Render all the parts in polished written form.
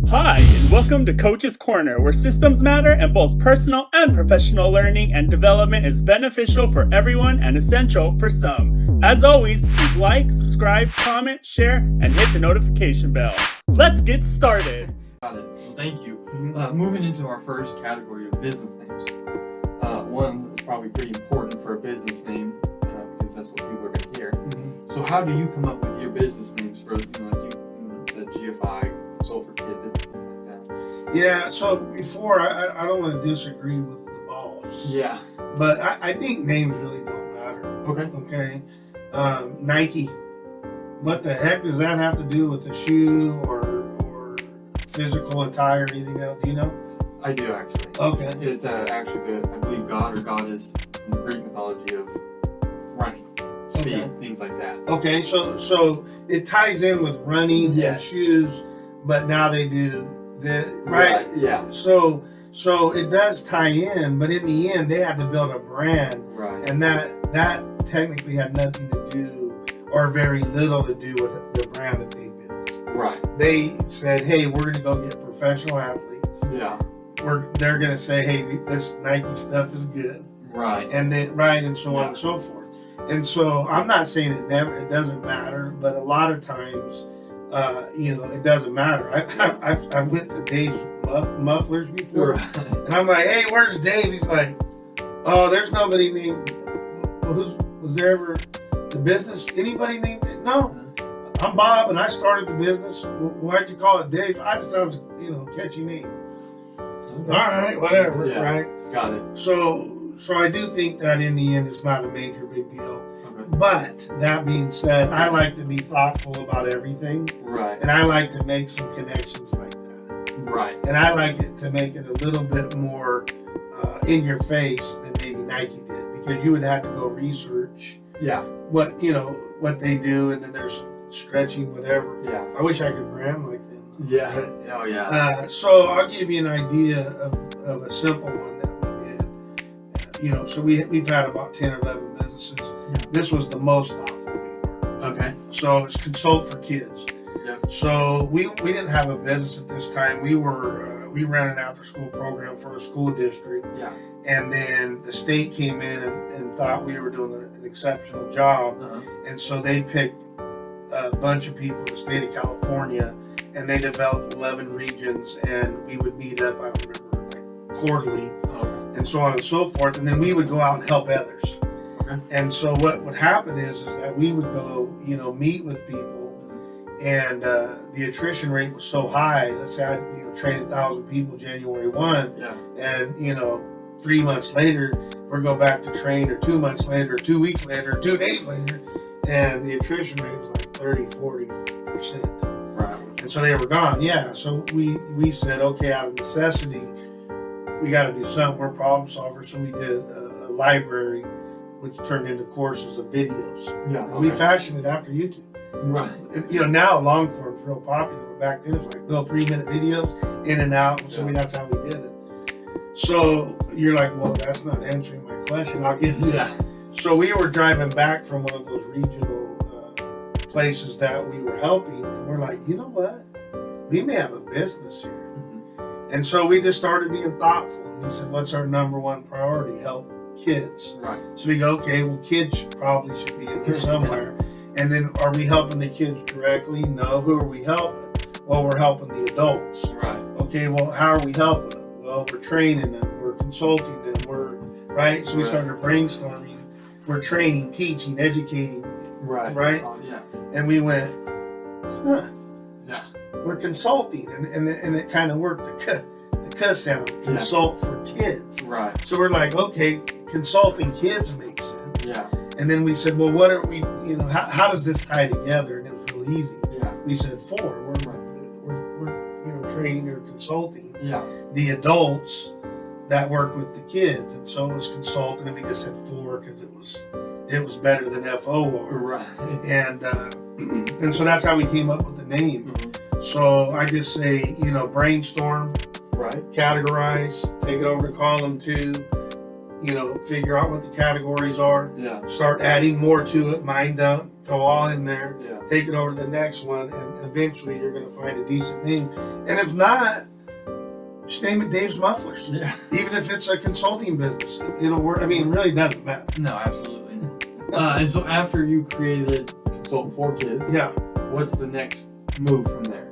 Hi, and welcome to Coach's Corner, where systems matter and both personal and professional learning and development is beneficial for everyone and essential for some. As always, please like, subscribe, comment, share, and hit the notification bell. Let's get started. Got it. Well, thank you. Moving into our first category of business names. One is probably pretty important for a business name because that's what people are going to hear. So how do you come up with your business names for, like you said, GFI, Consult for Kids, and things like that? Yeah, so before, I don't want to disagree with the boss. Yeah. But I think names really don't matter. Okay. Okay? Nike. What the heck does that have to do with the shoe or physical attire or anything else? Do you know? I do, actually. Okay. It's actually I believe God or goddess in the Greek mythology of running, speed, things like that. Okay, so it ties in with running and shoes, but now they do right? Yeah. So it does tie in, but in the end, they had to build a brand, Right. and that technically had nothing to do, or very little to do with the brand that they built. Right. They said, "Hey, we're going to go get professional athletes. Yeah. They're going to say, hey, this Nike stuff is good, Right. and then and so on and so forth." And so I'm not saying it doesn't matter, but a lot of times, it doesn't matter. I've went to Dave's Mufflers before, Right. and I'm like, "Hey, where's Dave?" He's like, "Oh, there's nobody named. Well, was there ever the business? Anybody named it? No, I'm Bob, and I started the business. Why'd you call it Dave? I just thought it was, catchy name. All right, whatever, Yeah. right? Got it. So I do think that in the end, it's not a major big deal. Okay. But that being said, I like to be thoughtful about everything, Right. and I like to make some connections like that. Right. And I like it to make it a little bit more in your face than maybe Nike did, because you would have to go research Yeah. what they do, and then there's some stretching, whatever. Yeah. I wish I could brand like them. Yeah. Oh yeah. So I'll give you an idea of a simple one that we did. So we've had about 10 or 11 businesses. This was the most awful we were. Okay. So it's Consult for Kids. Yep. So we didn't have a business at this time. We ran an after school program for a school district. Yeah. And then the state came in and thought we were doing an exceptional job. Uh-huh. And so they picked a bunch of people in the state of California, and they developed 11 regions, and we would meet up, I don't remember, like quarterly, Okay. and so on and so forth. And then we would go out and help others. Okay. And so what would happen is that we would go, meet with people, and the attrition rate was so high. Let's say I, trained 1,000 people January 1, Yeah. and 3 months later, we'll go back to train, or 2 months later, or 2 weeks later, or 2 days later, and the attrition rate was like 30-40%. Right. And so they were gone. Yeah. So we said, okay, out of necessity, we got to do something. We're problem solvers. So we did a library, which turned into courses of videos. Yeah. And we fashioned it after YouTube. Right. And, now long form is real popular, but back then it was like little 3-minute videos in and out. So that's how we did it. So you're like, well, that's not answering my question. I'll get to it. So we were driving back from one of those regional places that we were helping, and we're like, you know what? We may have a business here. Mm-hmm. And so we just started being thoughtful, and we said, what's our number one priority? Help kids. Right. So we go, okay, well, kids probably should be in there somewhere. And then are we helping the kids directly? No. Who are we helping? Well, we're helping the adults. Right. Okay, well, how are we helping them? Well, we're training them, we're consulting them, right? So we started brainstorming. We're training, teaching, educating. Right. Right? Oh, yes. And we went, Yeah. we're consulting, and it kind of worked. The cuss sound, consult for kids. Right. So we're like, okay, consulting kids makes sense. Yeah. And then we said, well, what are we? How does this tie together? And it was real easy. Yeah. We said 4. We're training or consulting Yeah. the adults that work with the kids, and so it was consulting. And we just said 4 because it was better than FOR. Right. And so that's how we came up with the name. Mm-hmm. So I just say, brainstorm, Right. categorize, take it over to column 2, figure out what the categories are, Yeah. start adding more to it, mind dump, go all in there, Yeah. take it over to the next one, and eventually you're going to find a decent name. And if not, just name it Dave's Mufflers. Yeah. Even if it's a consulting business, it'll work. I mean, it really doesn't matter. No, absolutely. And so after you created Consult for Kids, Yeah. what's the next move from there?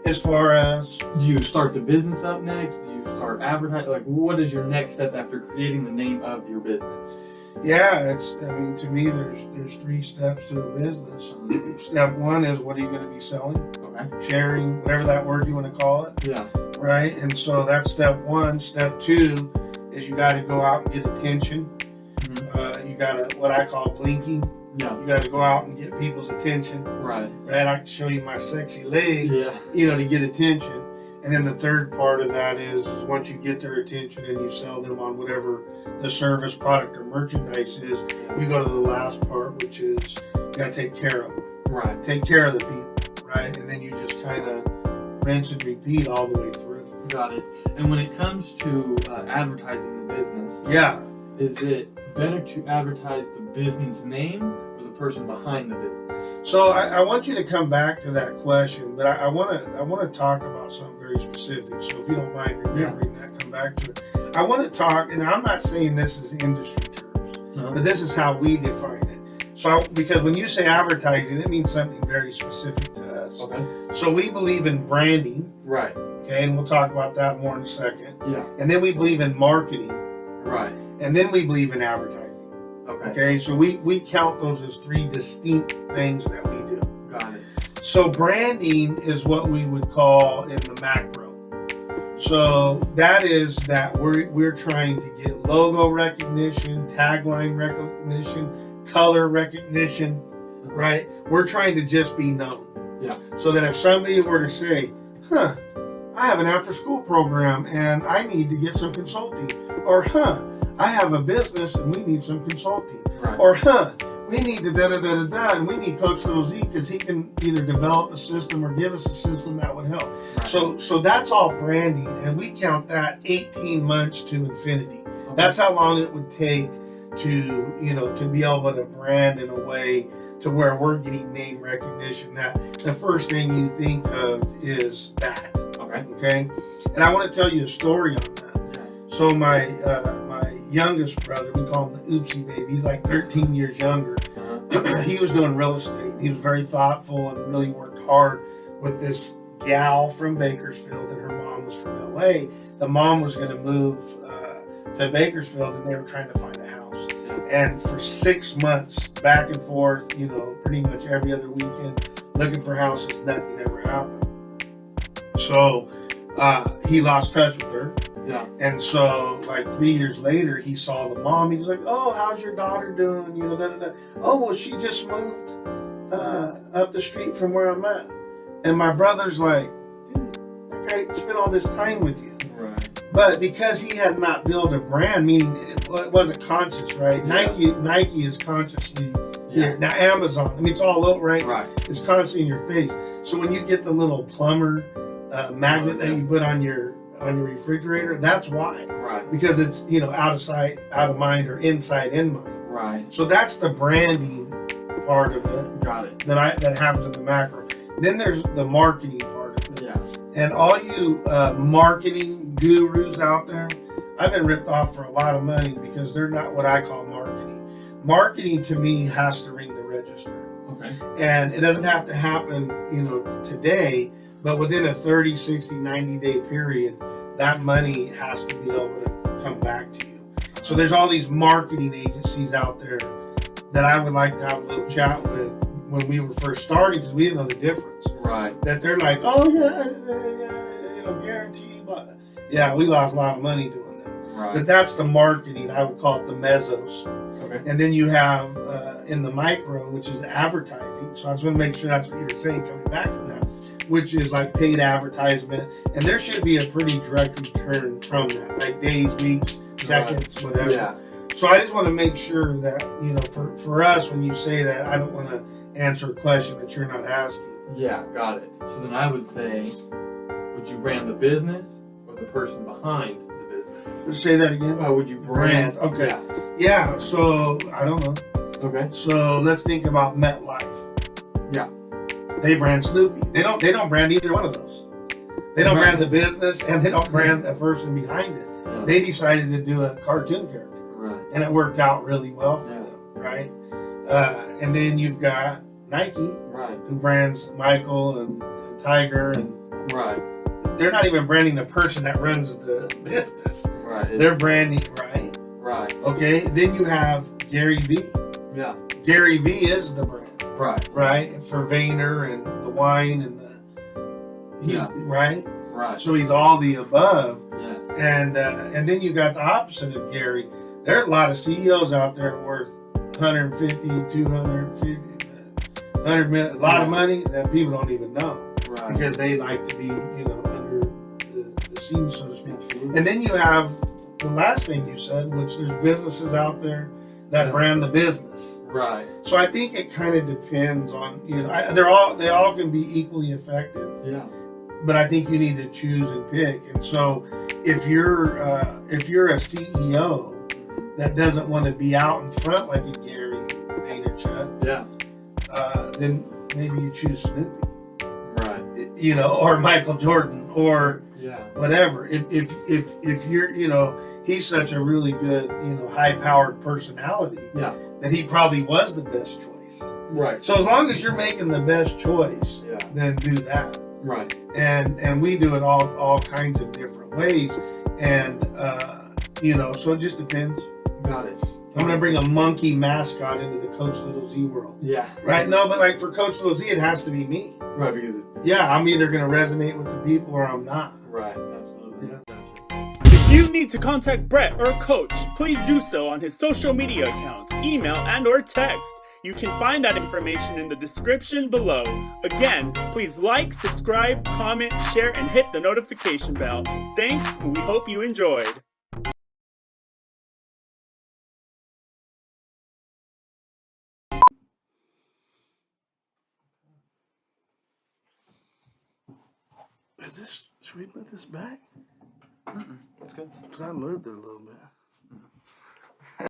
As far as Do you start the business up next? Do you start advertising? Like, what is your next step after creating the name of your business? I mean, to me, there's 3 steps to a business. Step 1 is what are you going to be selling, Okay. sharing, whatever that word you want to call it, Yeah. right? And so that's step 1. Step 2 is you got to go out and get attention. You got to, what I call blinking. Yeah. You got to go out and get people's attention, Right. right? I can show you my sexy leg, Yeah. to get attention. And then the third part of that is once you get their attention and you sell them on whatever the service, product, or merchandise is, you go to the last part, which is you got to take care of them. Right. Take care of the people, right? And then you just kind of rinse and repeat all the way through. Got it. And when it comes to advertising the business, Yeah. is it better to advertise the business name or the person behind the business? So I want you to come back to that question, but I want to talk about something very specific. So if you don't mind remembering that, come back to it. I want to talk, and I'm not saying this is industry terms, but this is how we define it. So because when you say advertising, it means something very specific to us. Okay. So we believe in branding, Right. okay, and we'll talk about that more in a second. Yeah. And then we believe in marketing, Right. and then we believe in advertising. Okay. Okay, so we count those as 3 distinct things that we do. Got it. So branding is what we would call in the macro. So that is that we're trying to get logo recognition, tagline recognition, color recognition, right? We're trying to just be known. Yeah. So that if somebody were to say, I have an after-school program and I need to get some consulting, or I have a business and we need some consulting, Right. or we need to da-da-da-da-da, and we need Coach Little Z because he can either develop a system or give us a system that would help. Right. So that's all branding, and we count that 18 months to infinity. Okay. That's how long it would take to be able to brand in a way to where we're getting name recognition. That the first thing you think of is that. Okay? And I want to tell you a story on that. Yeah. So my youngest brother, we call him the oopsie baby, he's like 13 years younger. He was doing real estate. He was very thoughtful and really worked hard with this gal from Bakersfield, and her mom was from LA. The mom was going to move to Bakersfield, and they were trying to find a house. And for 6 months, back and forth, pretty much every other weekend, looking for houses, nothing ever happened. So he lost touch with her. Yeah. And so, like 3 years later, he saw the mom. He was like, "Oh, how's your daughter doing?" Oh, well, she just moved up the street from where I'm at. And my brother's like, "Dude, that guy spent all this time with you." Right. But because he had not built a brand, meaning it wasn't conscious, right? Yeah. Nike is consciously Yeah. here. Now Amazon, I mean, it's all over, right? Right. It's constantly in your face. So when you get the little plumber magnet that you put on your refrigerator, that's why. Right. Because it's out of sight, out of mind, or inside in mind. Right. So that's the branding part of it Got it. that happens in the macro. Then there's the marketing part of it. Yeah. And all you marketing gurus out there, I've been ripped off for a lot of money because they're not what I call marketing. Marketing to me has to ring the register. Okay. And it doesn't have to happen, today, but within a 30, 60, 90-day period, that money has to be able to come back to you. So there's all these marketing agencies out there that I would like to have a little chat with when we were first starting, because we didn't know the difference. Right. That they're like, oh yeah, guaranteed. But yeah, we lost a lot of money doing that. Right. But that's the marketing. I would call it the mesos. Okay. And then you have in the micro, which is advertising. So I just want to make sure that's what you were saying, coming back to that, which is like paid advertisement. And there should be a pretty direct return from that, like days, weeks, seconds, whatever. Yeah. So I just want to make sure that, for us, when you say that, I don't want to answer a question that you're not asking. Yeah, got it. So then I would say, would you brand the business or the person behind the business? Say that again. Would you brand? Okay. Yeah. Yeah, so I don't know. Okay. So let's think about MetLife. Yeah. They brand Snoopy. They don't brand either one of those. They don't brand the business, and they don't brand the person behind it. Yeah. They decided to do a cartoon character, Right. and it worked out really well for them, right? And then you've got Nike, Right. who brands Michael and Tiger, and Right. they're not even branding the person that runs the business. Right. They're branding, right? Right. Okay. Then you have Gary Vee. Yeah. Gary Vee is the brand, Right. right? For Vayner and the wine and he's right. Right. So he's all the above. Yes. And then you got the opposite of Gary. There's a lot of CEOs out there worth 150, 250, 100 million, a lot of money that people don't even know Right. because they like to be, under the scene, so to speak. And then you have the last thing you said, which there's businesses out there that brand the business. Right. So I think it kind of depends on, they all can be equally effective. Yeah. But I think you need to choose and pick. And so, if you're a CEO that doesn't want to be out in front like a Gary Vaynerchuk, Yeah. then maybe you choose Snoopy, Right. Or Michael Jordan or Yeah. whatever. If you're, he's such a really good, high-powered personality Yeah. that he probably was the best choice. Right. So as long as you're making the best choice, Yeah. then do that. Right. And we do it all kinds of different ways, and so it just depends. Got it. I'm gonna bring a monkey mascot into the Coach Little Z world, Yeah. right? No, but like for Coach Little Z, it has to be me. Right. Because. Yeah, I'm either gonna resonate with the people or I'm not. Right. Absolutely. Yeah. Gotcha. If you need to contact Brett or Coach, please do so on his social media accounts, email, and/or text. You can find that information in the description below. Again, please like, subscribe, comment, share, and hit the notification bell. Thanks, and we hope you enjoyed. Should we put this back? That's good. Because I moved it a little bit.